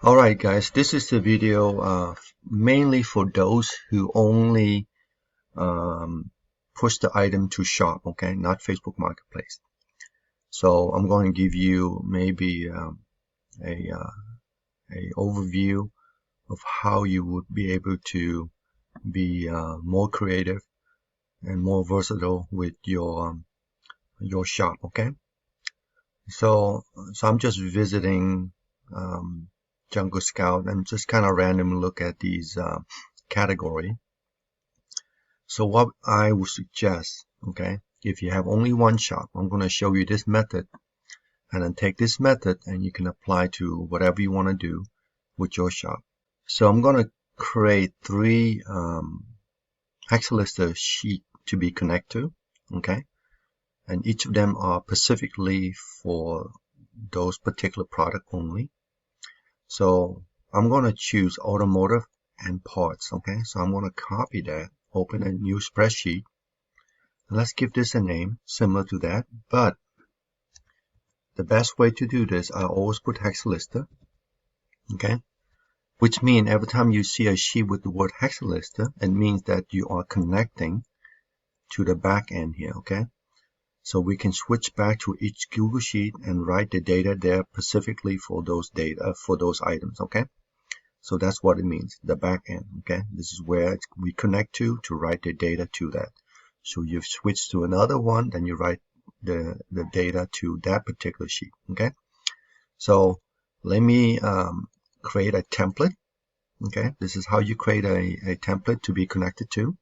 Alright guys, this is the video mainly for those who only push the item to shop, okay, not Facebook Marketplace. So I'm going to give you maybe a overview of how you would be able to be more creative and more versatile with your shop, okay? So I'm just visiting Jungle Scout and just kind of random look at these category. So what I would suggest, okay, if you have only one shop, I'm going to show you this method, and then take this method and you can apply to whatever you want to do with your shop. So I'm going to create three Hexalister sheet to be connected to, okay, and each of them are specifically for those particular product only. So I'm going to choose automotive and parts, okay? So I'm going to copy that, open a new spreadsheet, and let's give this a name similar to that. But the best way to do this, I always put Hexalister, okay? Which means every time you see a sheet with the word Hexalister, it means that you are connecting to the back end here, okay? So we can switch back to each Google Sheet and write the data there specifically for those data, for those items, okay? So that's what it means, the back end, okay? This is where we connect to write the data to that. So you switch to another one, then you write the data to that particular sheet, okay? So let me create a template, okay? This is how you create a template to be connected to.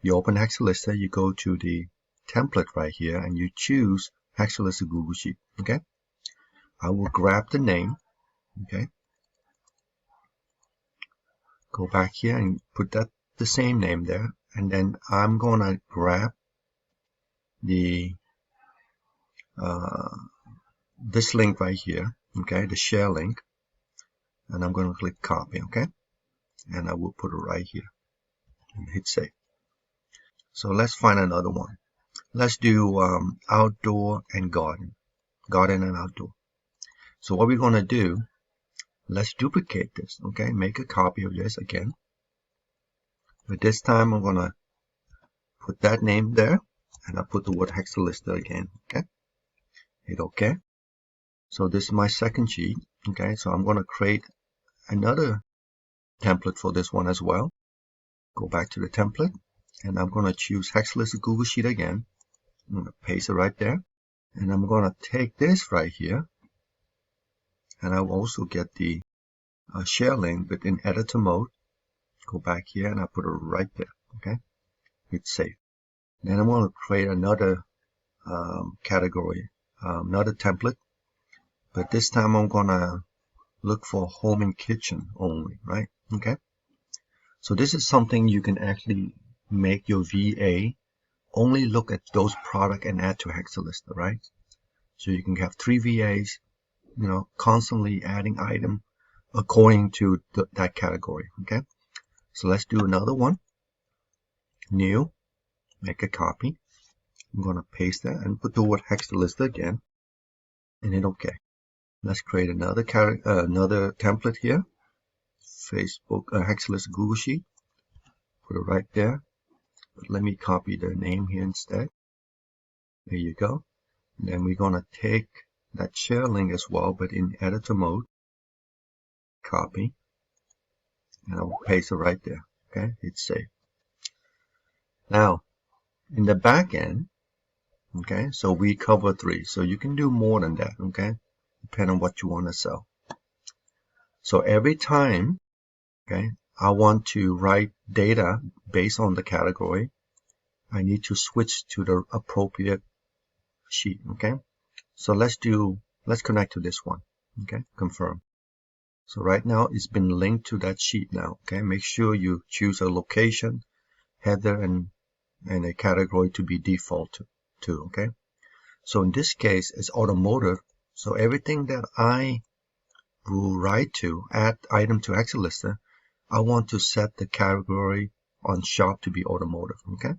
You open Hexalister, you go to the template right here, and you choose Hexalister Google Sheet, okay? I will grab the name, okay? Go back here and put that the same name there, and then I'm gonna grab the this link right here, okay, the share link, and I'm gonna click copy, okay, and I will put it right here and hit save. So let's find another one. Let's do outdoor and garden and outdoor. So what we're gonna do, let's duplicate this, okay, make a copy of this again, but this time I'm gonna put that name there, and I put the word Hexalister again, okay, hit OK. So this is my second sheet, okay, so I'm going to create another template for this one as well. Go back to the template, and I'm going to choose Hexalister Google Sheet again. I'm going to paste it right there, and I'm going to take this right here, and I'll also get the share link, but in editor mode. Go back here, and I put it right there, okay, hit save. Then I'm going to create another category, another template, but this time I'm going to look for home and kitchen only, right? Okay. So this is something you can actually make your VA only look at those products and add to Hexalister, right? So you can have 3 VAs, you know, constantly adding item according to that category, okay? So let's do another one. New, make a copy. I'm going to paste that and put the word Hexalister again and hit OK. Let's create another template here. Facebook Hexalister Google Sheet. Put it right there. But let me copy the name here instead. There you go. And then we're gonna take that share link as well, but in editor mode. Copy. And I'll paste it right there. Okay, hit save. Now, in the back end, okay, so we cover 3. So you can do more than that, okay, depending on what you want to sell. So every time, okay, I want to write data based on the category, I need to switch to the appropriate sheet, okay? So let's connect to this one, okay? Confirm. So right now it's been linked to that sheet now, okay? Make sure you choose a location, header, and a category to be default to, okay? So in this case, it's automotive. So everything that I will write to, add item to Hexalister, I want to set the category on shop to be automotive, okay?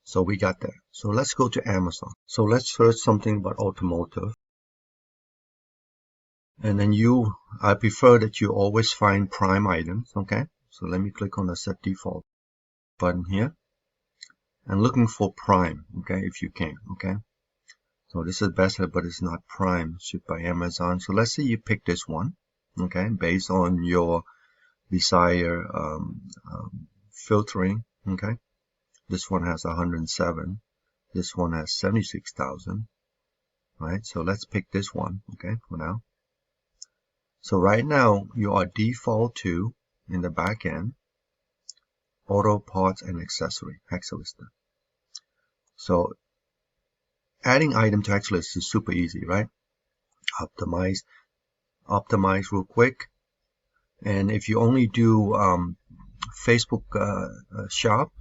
So we got that. So let's go to Amazon. So let's search something about automotive. And then I prefer that you always find prime items, okay? So let me click on the set default button here and looking for prime, okay, if you can, okay? So this is best, but it's not prime, shipped by Amazon. So let's say you pick this one, okay, based on your desire filtering, okay? This one has 107. This one has 76,000, right? So let's pick this one, okay, for now. So right now you are default to, in the back end, auto parts and accessory, Hexalister. So adding item to Hexalist is super easy, right? Optimize real quick. And if you only do Facebook shop,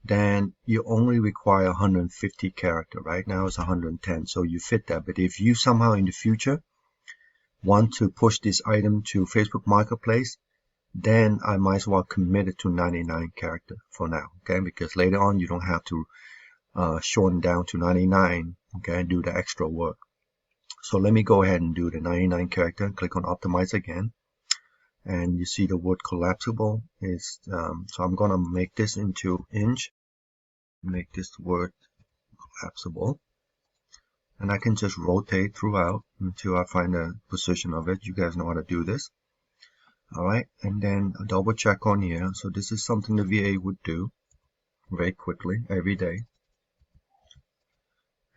then you only require 150 character. Right now it's 110, so you fit that. But if you somehow in the future want to push this item to Facebook Marketplace, then I might as well commit it to 99 character for now, okay? Because later on you don't have to shorten down to 99, okay, and do the extra work. So let me go ahead and do the 99 character. Click on optimize again, and you see the word collapsible is so I'm gonna make this into inch, make this word collapsible, and I can just rotate throughout until I find the position of it. You guys know how to do this. Alright, and then double check on here. So this is something the VA would do very quickly every day.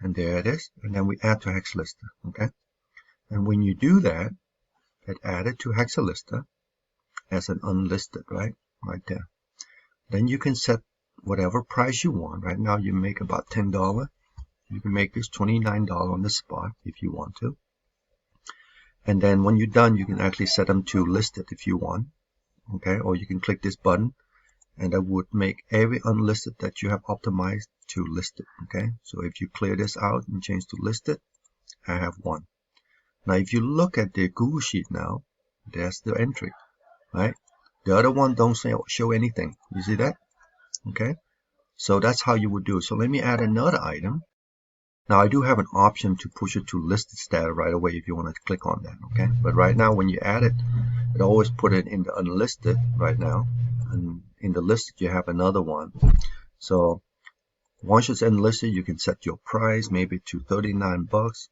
And there it is. And then we add to Hexalister, okay? And when you do that, it added to Hexalister as an unlisted, right there. Then you can set whatever price you want. Right now you make about $10. You can make this $29 on the spot if you want to. And then when you're done, you can actually set them to listed if you want, okay? Or you can click this button, and that would make every unlisted that you have optimized to listed, okay? So if you clear this out and change to listed, I have one. Now if you look at the Google Sheet now, there's the entry, right? The other one don't show anything. You see that? Okay? So that's how you would do it. So let me add another item. Now I do have an option to push it to listed status right away if you want to click on that, okay? But right now when you add it, it always put it in the unlisted right now. And in the listed you have another one. So once it's unlisted, you can set your price maybe to 39 bucks,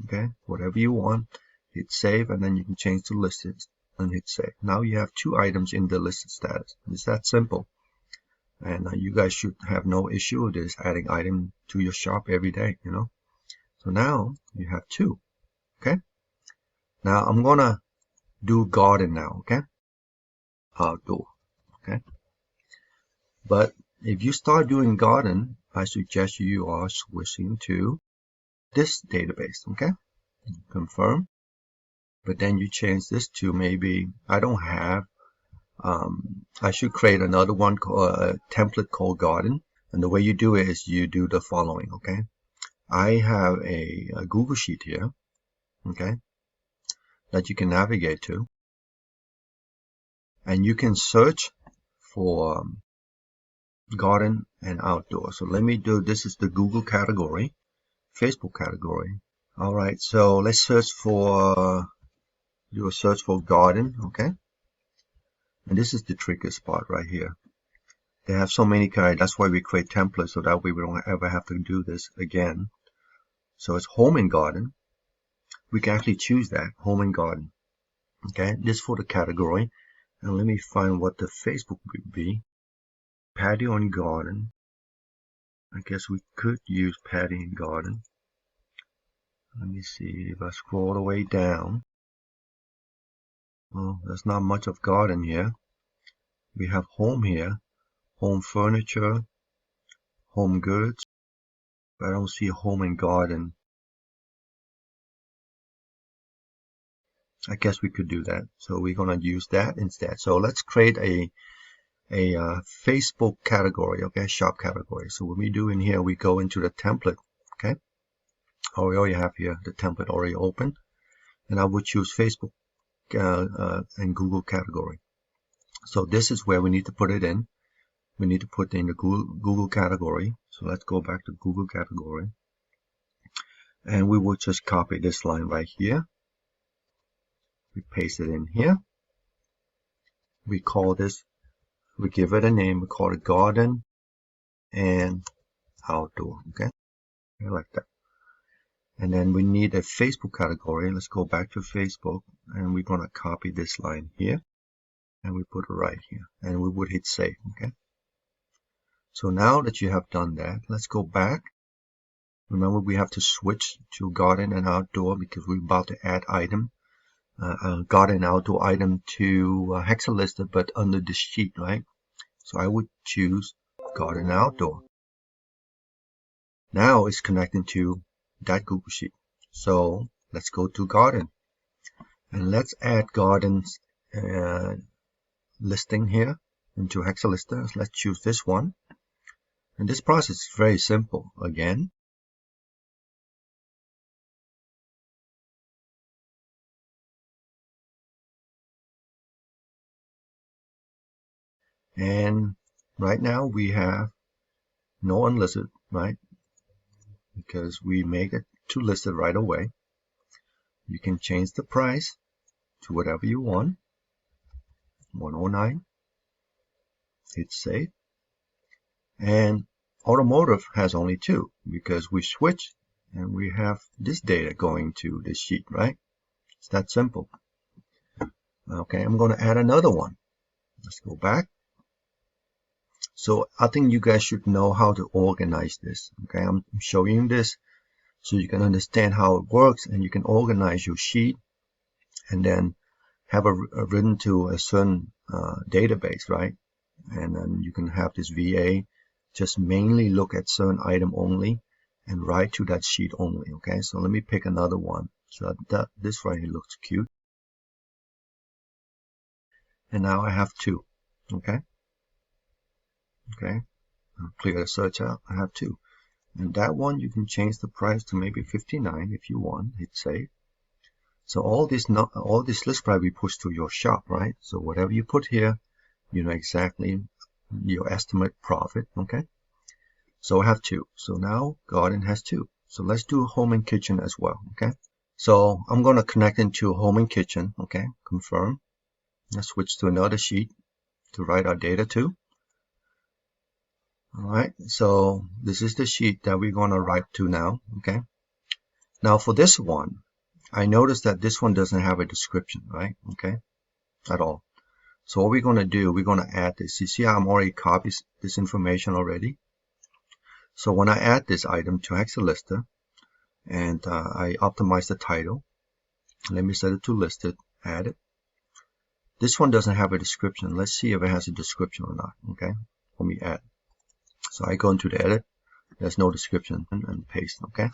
okay? Whatever you want. Hit save, and then you can change to listed and hit save. Now you have two items in the listed status. It's that simple. And you guys should have no issue with this, adding item to your shop every day, you know. So now you have two, okay. Now I'm gonna do garden now, okay, outdoor, okay. But if you start doing garden, I suggest you are switching to this database, okay. Confirm. But then you change this to maybe, I don't have, I should create another one called a template called garden. And the way you do it is you do the following, okay. I have a Google Sheet here, okay, that you can navigate to. And you can search for garden and outdoor. So let me do, this is the Google category, Facebook category. Alright, so let's search for, do a search for garden, okay. And this is the tricky spot right here. They have so many kinds. That's why we create templates, so that way we don't ever have to do this again. So it's home and garden. We can actually choose that, home and garden. Okay, this for the category. And let me find what the Facebook would be. Patio and garden. I guess we could use patio and garden. Let me see if I scroll all the way down. Well, there's not much of garden here. We have home here. Home furniture, home goods. I don't see home and garden. I guess we could do that. So we're going to use that instead. So let's create a Facebook category, okay, shop category. So what we do in here, we go into the template, okay. Oh, we already have here the template already open. And I would choose Facebook and Google category. So this is where we need to put it in. We need to put in the Google category. So let's go back to Google category. And we will just copy this line right here. We paste it in here. We call this, we give it a name, we call it garden and outdoor, okay? I like that. And then we need a Facebook category. Let's go back to Facebook, and we're going to copy this line here, and we put it right here, and we would hit save, okay? So now that you have done that, let's go back. Remember, we have to switch to garden and outdoor because we're about to add item, garden and outdoor item to Hexalister, but under the sheet, right? So I would choose garden and outdoor. Now it's connecting to that Google Sheet. So let's go to garden, and let's add gardens listing here into Hexalister. Let's choose this one, and this process is very simple again. And right now we have no unlisted, right? Because we make it to listed right away. You can change the price to whatever you want. 109. Hit save. And automotive has only 2 because we switch and we have this data going to this sheet, right? It's that simple. Okay, I'm going to add another one. Let's go back. So I think you guys should know how to organize this. Okay, I'm showing this so you can understand how it works, and you can organize your sheet and then have a written to a certain database, right? And then you can have this VA just mainly look at certain item only and write to that sheet only. Okay, so let me pick another one. So that this right here looks cute. And now I have 2. Okay. Okay. I'll clear the search out. I have 2. And that one you can change the price to maybe 59 if you want. Hit save. So all this list price we push to your shop, right? So whatever you put here, you know exactly your estimate profit. Okay. So I have 2. So now garden has 2. So let's do home and kitchen as well. Okay. So I'm going to connect into home and kitchen. Okay. Confirm. Let's switch to another sheet to write our data to. Alright, so this is the sheet that we're going to write to now. Okay. Now for this one, I noticed that this one doesn't have a description, right? Okay, at all. So what we're going to do, we're going to add this. You see I'm already copied this information already. So when I add this item to Hexalister, and I optimize the title, let me set it to listed, add it. This one doesn't have a description. Let's see if it has a description or not. Okay, let me add. So I go into the edit, there's no description, and paste. Okay,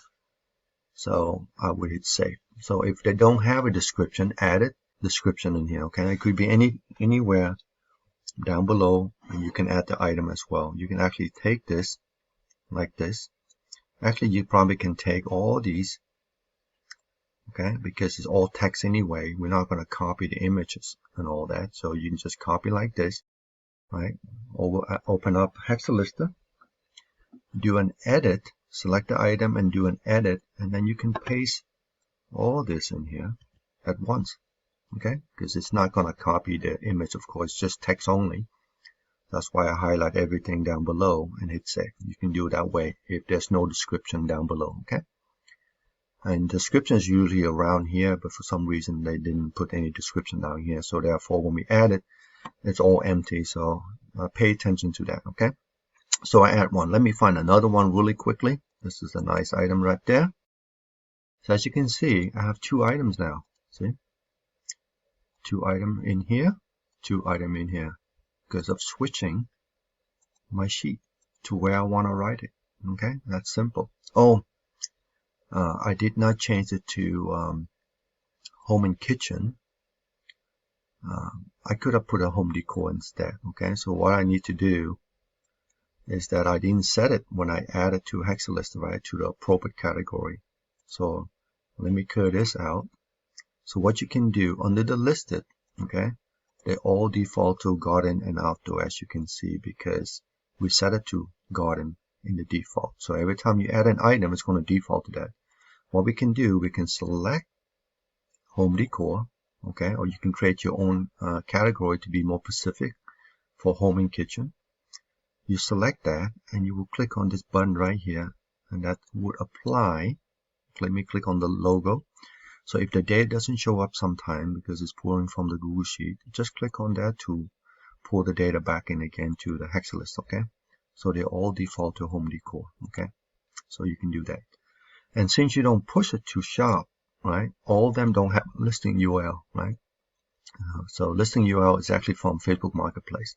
so I would hit save. So if they don't have a description, add it description in here. Okay, it could be anywhere down below, and you can add the item as well. You can actually take this like this. Actually, you probably can take all these, okay, because it's all text anyway. We're not going to copy the images and all that, so you can just copy like this, right? Open up Hexalister, do an edit, select the item and do an edit, and then you can paste all this in here at once, okay? Because it's not going to copy the image, of course, just text only. That's why I highlight everything down below and hit save. You can do it that way if there's no description down below, okay? And description is usually around here, but for some reason they didn't put any description down here. So therefore, when we add it, it's all empty. So pay attention to that, okay? So I add one. Let me find another one really quickly. This is a nice item right there. So as you can see, I have 2 items now. See? 2 items in here, 2 items in here. Because of switching my sheet to where I want to write it. Okay, that's simple. Oh, I did not change it to home and kitchen. I could have put a home decor instead. Okay, so what I need to do is that I didn't set it when I added to Hexalist, right, to the appropriate category. So let me clear this out. So what you can do under the listed, okay, they all default to garden and outdoor, as you can see, because we set it to garden in the default. So every time you add an item, it's going to default to that. What we can do, we can select home decor, okay, or you can create your own category to be more specific for home and kitchen. You select that and you will click on this button right here, and that would apply. Let me click on the logo. So if the data doesn't show up sometime because it's pulling from the Google Sheet, just click on that to pull the data back in again to the Hexalist, okay? So they all default to home decor, okay? So you can do that. And since you don't push it to shop, right, all of them don't have listing URL, right? So listing URL is actually from Facebook Marketplace.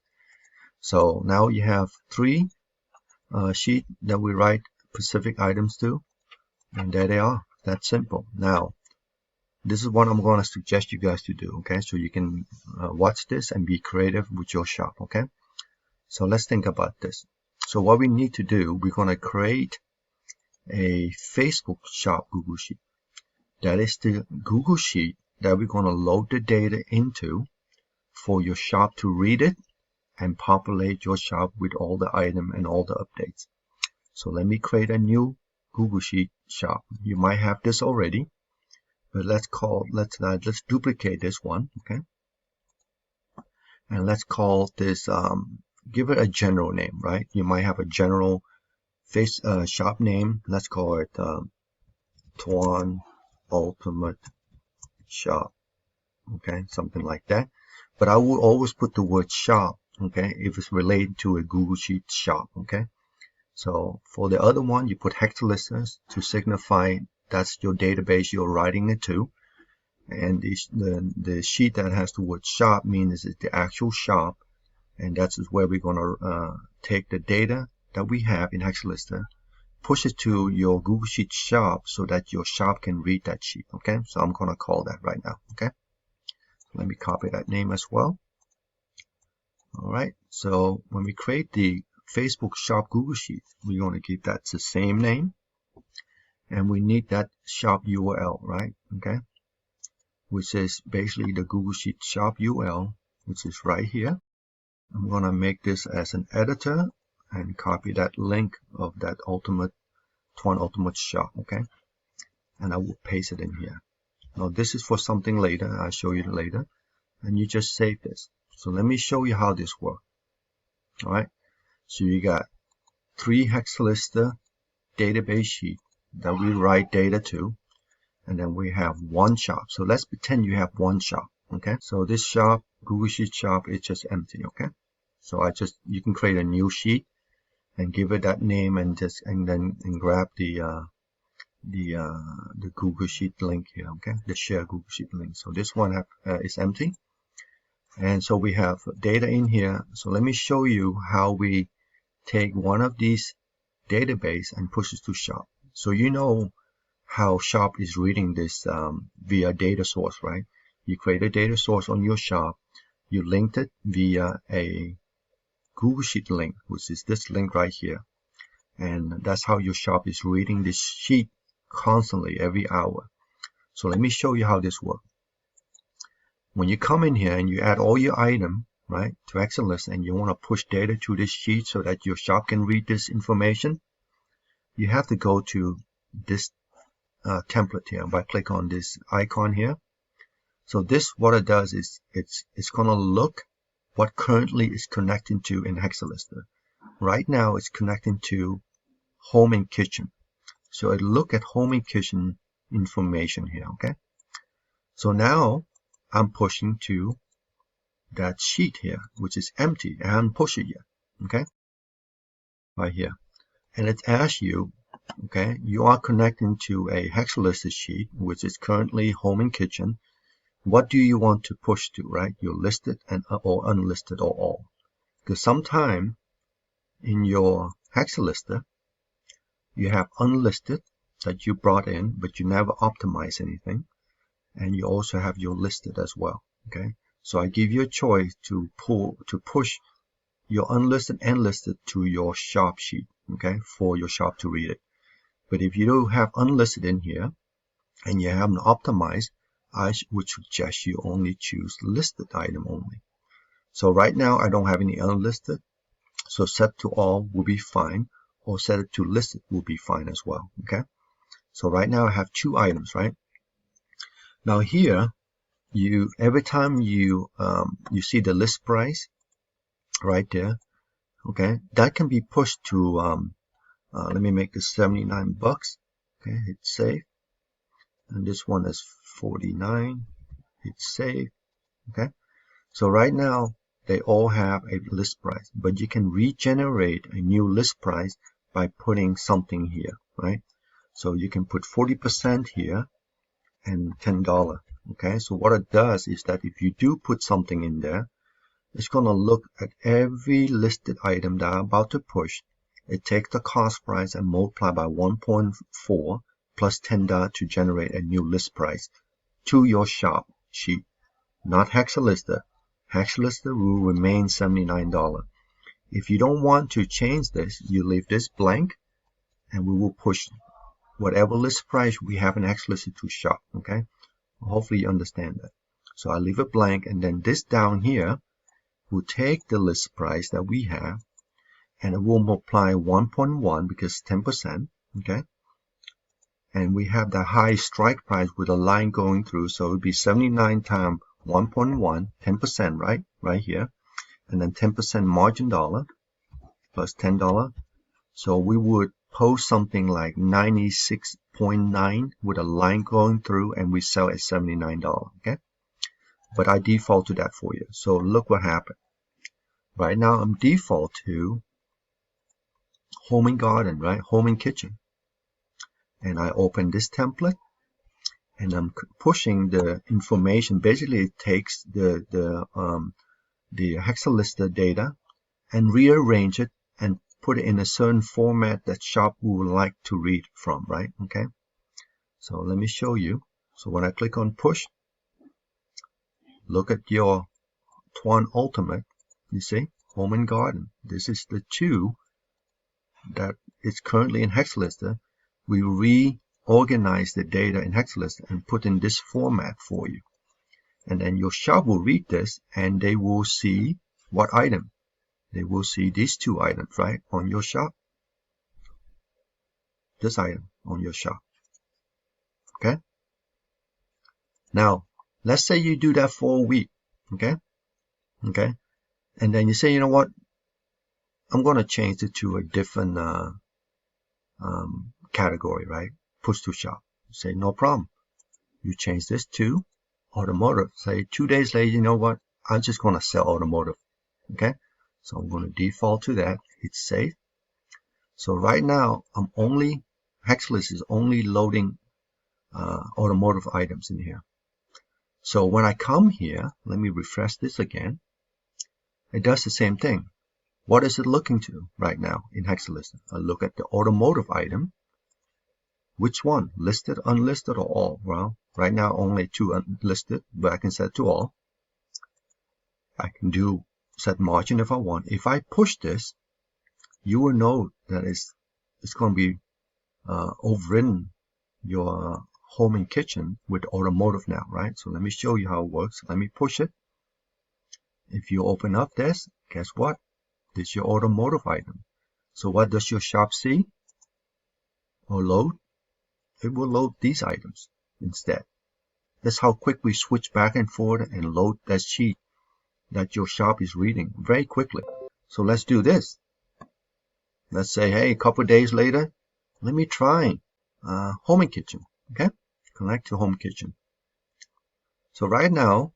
So now you have 3 sheets that we write specific items to, and there they are. That's simple. Now, this is what I'm going to suggest you guys to do, okay? So you can watch this and be creative with your shop, okay? So let's think about this. So what we need to do, we're going to create a Facebook shop Google Sheet. That is the Google Sheet that we're going to load the data into for your shop to read it and populate your shop with all the item and all the updates. So let me create a new Google Sheet shop. You might have this already, but let's duplicate this one, okay? And let's call this, give it a general name, right? You might have a general shop name. Let's call it Tuan Ultimate Shop, okay? Something like that. But I will always put the word shop, okay, if it's related to a Google Sheet shop, okay? So for the other one, you put Hexalisters to signify that's your database you're writing it to. And the sheet that has the word shop means it's the actual shop. And that's where we're going to take the data that we have in Hexalister, push it to your Google Sheet shop so that your shop can read that sheet, okay? So I'm going to call that right now, okay? Let me copy that name as well. All right, so when we create the Facebook shop Google Sheet, we're going to keep that the same name, and we need that shop URL, right? Okay, which is basically the Google Sheet shop URL, which is right here. I'm going to make this as an editor and copy that link of that Tuan Ultimate Shop, okay? And I will paste it in here. Now this is for something later. I'll show you later. And you just save this. So let me show you how this works. All right. So you got 3 Hexalister database sheet that we write data to, and then we have 1 shop. So let's pretend you have 1 shop. Okay. So this shop, Google Sheet shop, is just empty. Okay. So you can create a new sheet and give it that name, and then grab the Google Sheet link here. Okay. The share Google Sheet link. So this one is empty. And so we have data in here. So let me show you how we take one of these database and push it to shop. So you know how shop is reading this via data source, right? You create a data source on your shop. You linked it via a Google Sheet link, which is this link right here. And that's how your shop is reading this sheet constantly every hour. So let me show you how this works. When you come in here and you add all your item, right, to Hexalist, and you want to push data to this sheet so that your shop can read this information, you have to go to this template here by click on this icon here. So this, what it does is it's going to look what currently is connecting to in Hexalister. Right now it's connecting to home and kitchen. So it'll look at home and kitchen information here, okay? So now I'm pushing to that sheet here, which is empty. I haven't pushed it yet, okay? Right here. And it asks you, okay, you are connecting to a Hexalist sheet, which is currently home and kitchen. What do you want to push to, right? You're listed or unlisted or all. Because sometime in your Hexalister, you have unlisted that you brought in, but you never optimize anything. And you also have your listed as well, okay? So I give you a choice to push your unlisted and listed to your shop sheet, okay, for your shop to read it. But if you don't have unlisted in here and you haven't optimized, I would suggest you only choose listed item only. So right now I don't have any unlisted, so set to all will be fine, or set it to listed will be fine as well, okay? So right now I have 2 items, right? Now here every time you see the list price right there, okay, that can be pushed to let me make this 79 bucks. Okay, hit save, and this one is 49. Hit save. Okay, so right now they all have a list price, but you can regenerate a new list price by putting something here, right? So you can put 40% here and $10. Okay, so what it does is that if you do put something in there, it's going to look at every listed item that I'm about to push. It takes the cost price and multiply by 1.4 plus $10 to generate a new list price to your shop sheet, not Hexalister. Hexalister will remain $79. If you don't want to change this, you leave this blank, and we will push whatever list price we have in Hexalister to shop. Okay, hopefully you understand that. So I leave it blank, and then this down here will take the list price that we have, and it will multiply 1.1 because 10%. Okay, and we have the high strike price with a line going through, so it would be 79 times 1.1, 10%, right here, and then 10% margin dollar plus $10. So we would post something like 96.9 with a line going through, and we sell at $79. Okay, but I default to that for you. So look what happened. Right now I'm default to home and garden, right? Home and kitchen. And I open this template, and I'm pushing the information. Basically, it takes the Hexalister data and rearrange it and put it in a certain format that shop would like to read from, right? Okay. So let me show you. So when I click on push, look at your Twan Ultimate. You see, home and garden. This is the two that is currently in Hexalister. We reorganize the data in Hexalister and put in this format for you. And then your shop will read this, and they will see what item. They will see these two items, right, on your shop. This item on your shop. Okay. Now, let's say you do that for a week. Okay. Okay. And then you say, you know what? I'm going to change it to a different category, right? Push to shop. Say, no problem. You change this to automotive. Say 2 days later, you know what? I'm just going to sell automotive. Okay. So I'm going to default to that. Hit save. So right now, Hexalist is only loading automotive items in here. So when I come here, let me refresh this again. It does the same thing. What is it looking to right now in Hexalist? I look at the automotive item. Which one? Listed, unlisted, or all? Well, right now only 2 unlisted, but I can set to all. I can set margin if I want. If I push this, you will know that it's going to be overridden your home and kitchen with automotive now, right? So let me show you how it works. Let me push it. If you open up this, guess what? This is your automotive item. So what does your shop see or load? It will load these items instead. That's how quick we switch back and forth and load that sheet that your shop is reading very quickly. So let's do this. Let's say, hey, a couple of days later, let me try home and kitchen. Okay, connect to home kitchen. So right now,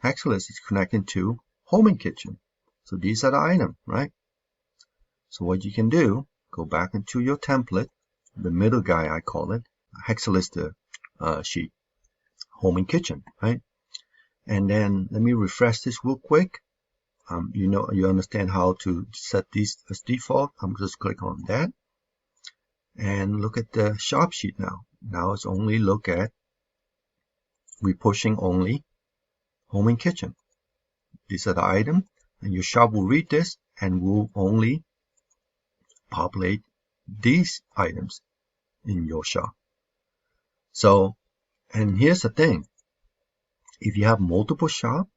Hexalist is connecting to home and kitchen. So these are the items, right? So what you can do, go back into your template, the middle guy I call it, Hexalister sheet, home and kitchen, right? And then let me refresh this real quick. You understand how to set these as default. I'm just click on that and look at the shop sheet now. Now it's only look at, we're pushing only home and kitchen. These are the items, and your shop will read this and will only populate these items in your shop. So, and here's the thing. If you have multiple shop,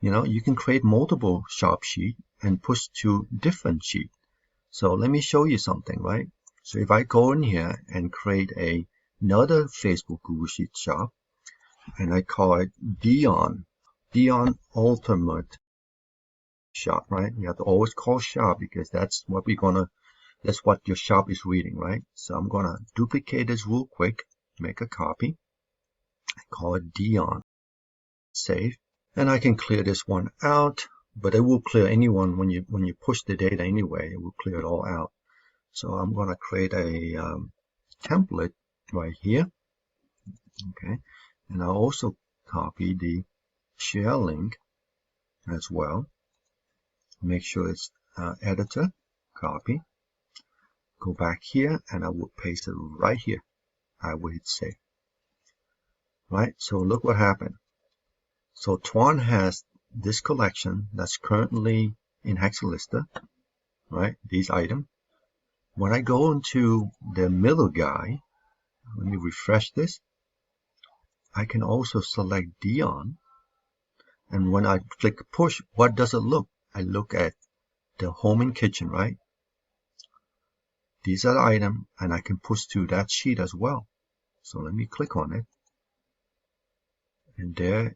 you can create multiple shop sheet and push to different sheet. So let me show you something, right? So if I go in here and create another Facebook Google Sheet shop, and I call it Dion Ultimate Shop, right? You have to always call shop because that's what that's what your shop is reading, right? So I'm gonna duplicate this real quick, make a copy, call it Dion, save, and I can clear this one out, but it will clear anyone when you push the data anyway. It will clear it all out. So I'm gonna create a template right here, okay, and I'll also copy the share link as well. Make sure it's editor, copy, go back here, and I will paste it right here. I will hit save. Right, so look what happened. So Tuan has this collection that's currently in Hexalister, right? These items. When I go into the middle guy, let me refresh this. I can also select Dion, and when I click push, what does it look? I look at the home and kitchen, right? These are the items, and I can push to that sheet as well. So let me click on it, and there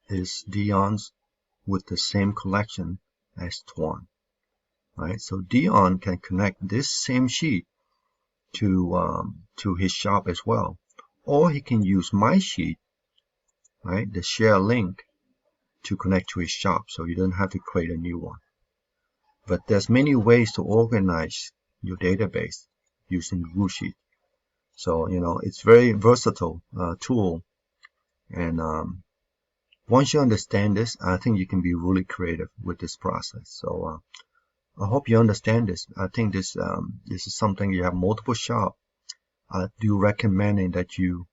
is Dion's with the same collection as Tuan, right? So Dion can connect this same sheet to his shop as well, or he can use my sheet, right, the share link, to connect to his shop, so you don't have to create a new one. But there's many ways to organize your database using Google Sheet. So it's very versatile tool, and once you understand this, I think you can be really creative with this process. So I hope you understand this. I think this is something you have multiple shop. I do recommend that you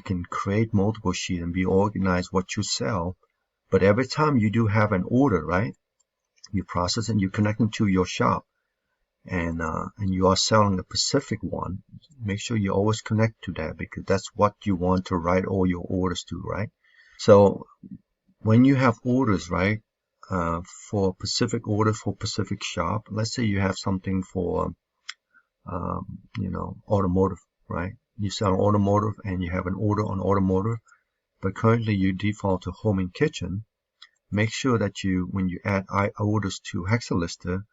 can create multiple sheets and be organized what you sell. But every time you do have an order, right, you process and you connect them to your shop, and you are selling a specific one, make sure you always connect to that, because that's what you want to write all your orders to, right? So when you have orders, right, for Pacific order for Pacific shop, let's say you have something for automotive, right? You sell automotive and you have an order on automotive, but currently you default to home and kitchen. Make sure that when you add orders to Hexalister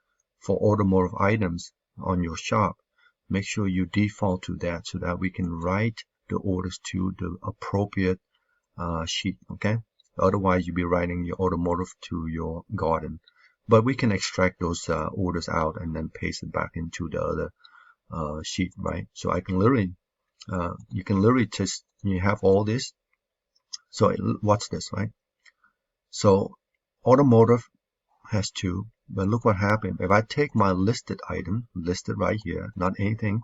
for automotive items on your shop, make sure you default to that so that we can write the orders to the appropriate sheet, okay? Otherwise, you'll be writing your automotive to your garden. But we can extract those orders out and then paste it back into the other sheet, right? So I can literally, you can literally just, you have all this. So watch this, right? So automotive has 2, but look what happened. If I take my listed item, listed right here, not anything,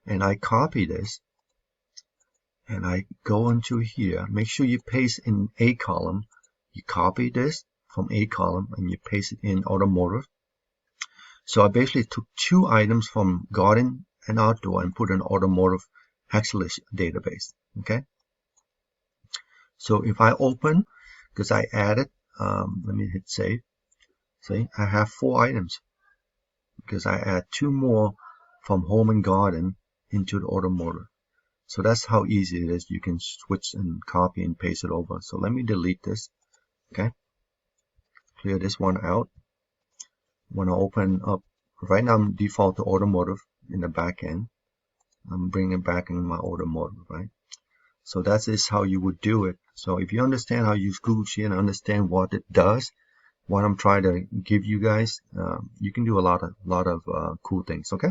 and I copy this, and I go into here, make sure you paste in A column. You copy this from A column and you paste it in automotive. So I basically took 2 items from garden and outdoor and put in automotive Hexalist database, okay? So if I open, because I added, let me hit save. See, I have 4 items because I add 2 more from home and garden into the automotive. So that's how easy it is. You can switch and copy and paste it over. So let me delete this. Okay. Clear this one out. When I open up, right now I'm default to automotive in the back end. I'm bringing it back in my automotive, right? So that is how you would do it. So if you understand how to use Google Sheet and understand what it does, what I'm trying to give you guys, you can do a lot of cool things. Okay.